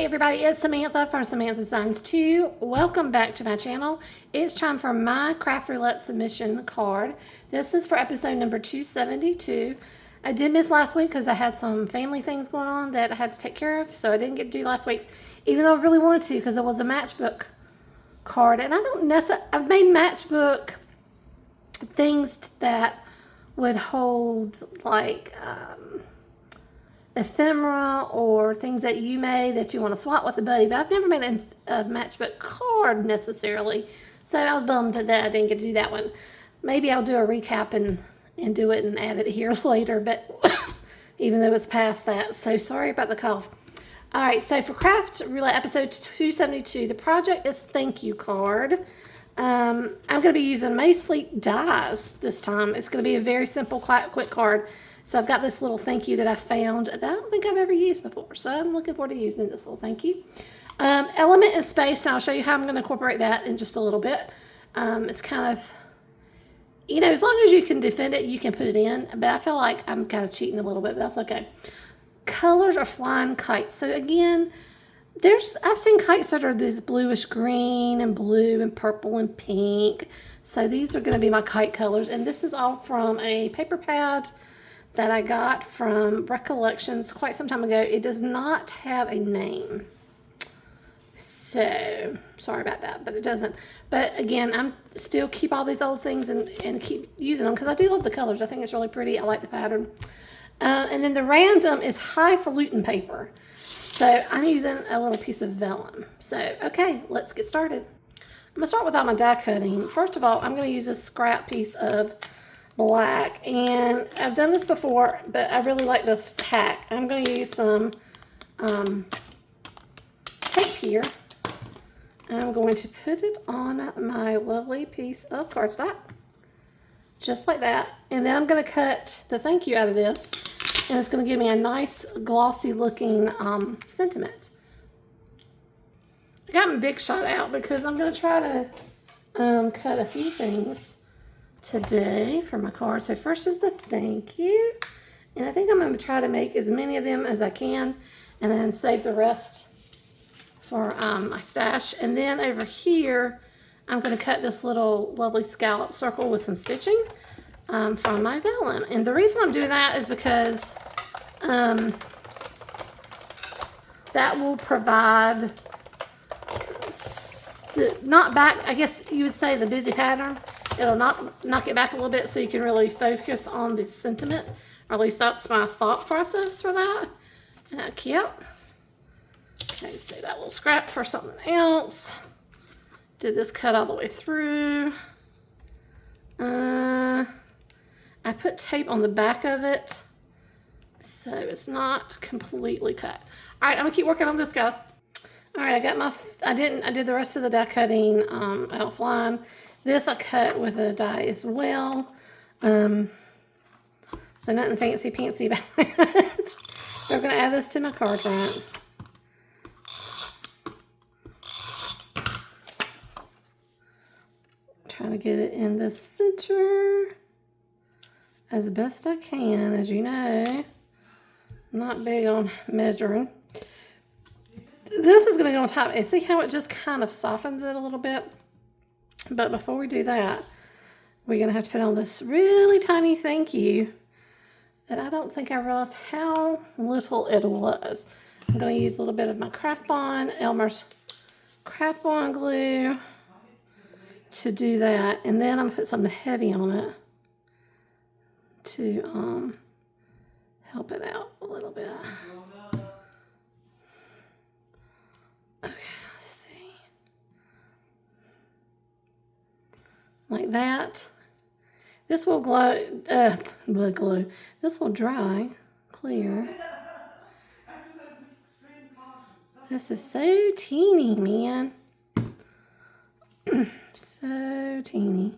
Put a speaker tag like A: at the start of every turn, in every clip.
A: everybody, it's Samantha from Samantha Designs 2. Welcome back to my channel. It's time for my Craft Roulette Submission card. This is for episode number 272. I did miss last week because I had some family things going on that I had to take care of, so I didn't get to do last week's, even though I really wanted to because it was a matchbook card. And I don't necessarily, I've made matchbook things that would hold like ephemera or things that you made that you want to swap with a buddy, but I've never made a matchbook card necessarily, so I was bummed that I didn't get to do that one. Maybe I'll do a recap and do it and add it here later, but even though it's past that, so sorry about the cough. All right, so for Craft Roulette episode 272, the project is thank you card. I'm going to be using May Sleek dies this time. It's going to be a very simple, quick card. So I've got this little thank you that I found that I don't think I've ever used before. So I'm looking forward to using this little thank you. Element and space, and I'll show you how I'm going to incorporate that in just a little bit. It's kind of, you know, as long as you can defend it, you can put it in. But I feel like I'm kind of cheating a little bit, but that's okay. Colors are flying kites. So again, I've seen kites that are this bluish green and blue and purple and pink. So these are going to be my kite colors. And this is all from a paper pad that I got from Recollections quite some time ago. It does not have a name, so sorry about that, but it doesn't. But again, I'm still keep all these old things and keep using them because I do love the colors. I think it's really pretty. I like the pattern. And then the random is highfalutin paper, so I'm using a little piece of vellum. So okay, let's get started. I'm gonna start with all my die cutting. First of all, I'm gonna use a scrap piece of black, and I've done this before, but I really like this tack. I'm going to use some tape here. I'm going to put it on my lovely piece of cardstock, just like that. And then I'm going to cut the thank you out of this, and it's going to give me a nice glossy looking sentiment. I got my Big Shot out because I'm going to try to cut a few things today for my card. So first is the thank you, and I think I'm going to try to make as many of them as I can and then save the rest for my stash. And then over here I'm going to cut this little lovely scallop circle with some stitching from my vellum. And the reason I'm doing that is because that will provide I guess you would say, the busy pattern. It'll knock it back a little bit so you can really focus on the sentiment, or at least that's my thought process for that. Isn't that cute? Okay, save that little scrap for something else. Did this cut all the way through. I put tape on the back of it, so it's not completely cut. All right, I'm gonna keep working on this, guys. All right, I did the rest of the die cutting outline. This I cut with a die as well. So nothing fancy about it. So I'm going to add this to my card front. Trying to get it in the center as best I can. As you know, I'm not big on measuring. This is going to go on top, and see how it just kind of softens it a little bit? But before we do that, we're going to have to put on this really tiny thank you that I don't think I realized how little it was. I'm going to use a little bit of my Craft Bond, Elmer's Craft Bond glue to do that. And then I'm going to put something heavy on it to help it out a little bit. Okay, let's see. Like that. This will this will dry clear. This is so teeny, man. So teeny.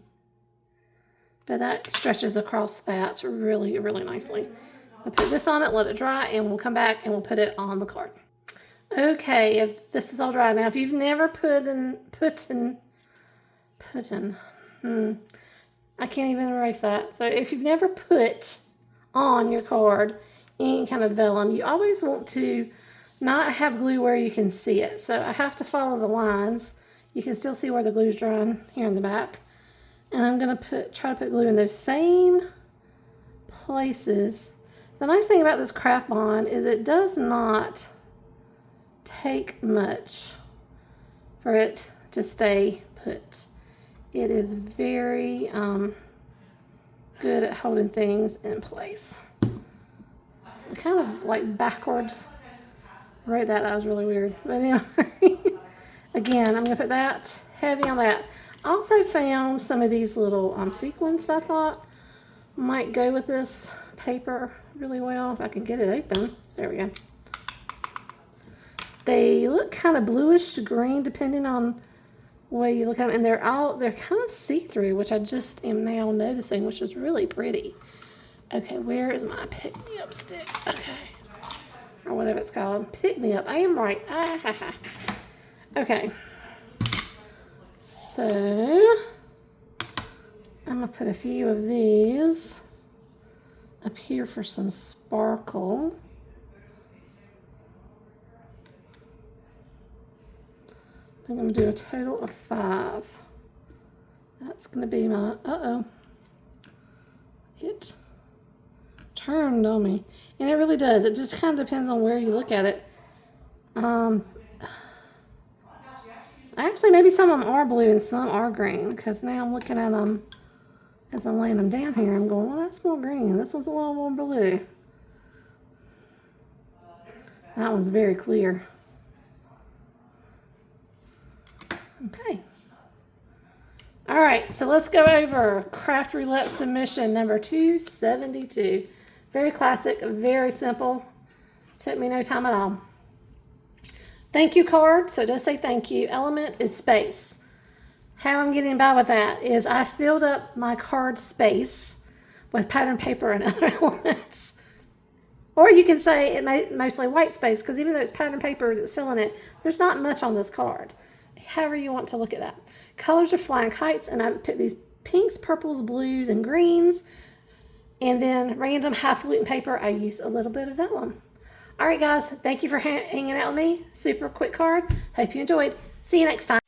A: But that stretches across that really, really nicely. I'll put this on it, let it dry, and we'll come back and we'll put it on the card. Okay, if this is all dry now, if you've never I can't even erase that. So if you've never put on your card any kind of vellum, you always want to not have glue where you can see it. So I have to follow the lines. You can still see where the glue's drying here in the back. And I'm going to try to put glue in those same places. The nice thing about this Craft Bond is it does not take much for it to stay put. It is very good at holding things in place. I kind of like backwards wrote that. That was really weird. But anyway, again, I'm going to put that heavy on that. I also found some of these little sequins that I thought might go with this paper really well. If I can get it open. There we go. They look kind of bluish green depending on the way you look at them. And they're kind of see-through, which I just am now noticing, which is really pretty. Okay, where is my pick-me-up stick? Okay. Or whatever it's called. Pick-me-up. I am right. Okay. So, I'm going to put a few of these up here for some sparkle. I think I'm going to do a total of 5. That's going to be my, it turned on me. And it really does. It just kind of depends on where you look at it. Actually, maybe some of them are blue and some are green, because now I'm looking at them as I'm laying them down here. I'm going, well, that's more green. This one's a little more blue. That one's very clear. Okay. All right, so let's go over Craft Roulette Submission number 272. Very classic, very simple. Took me no time at all. Thank you card, so it does say thank you. Element is space. How I'm getting by with that is I filled up my card space with pattern paper and other elements. Or you can say it mostly white space, because even though it's pattern paper that's filling it, there's not much on this card. However you want to look at that. Colors are flying kites, and I put these pinks, purples, blues, and greens. And then random highfalutin paper, I use a little bit of vellum. All right, guys, thank you for hanging out with me. Super quick card. Hope you enjoyed. See you next time.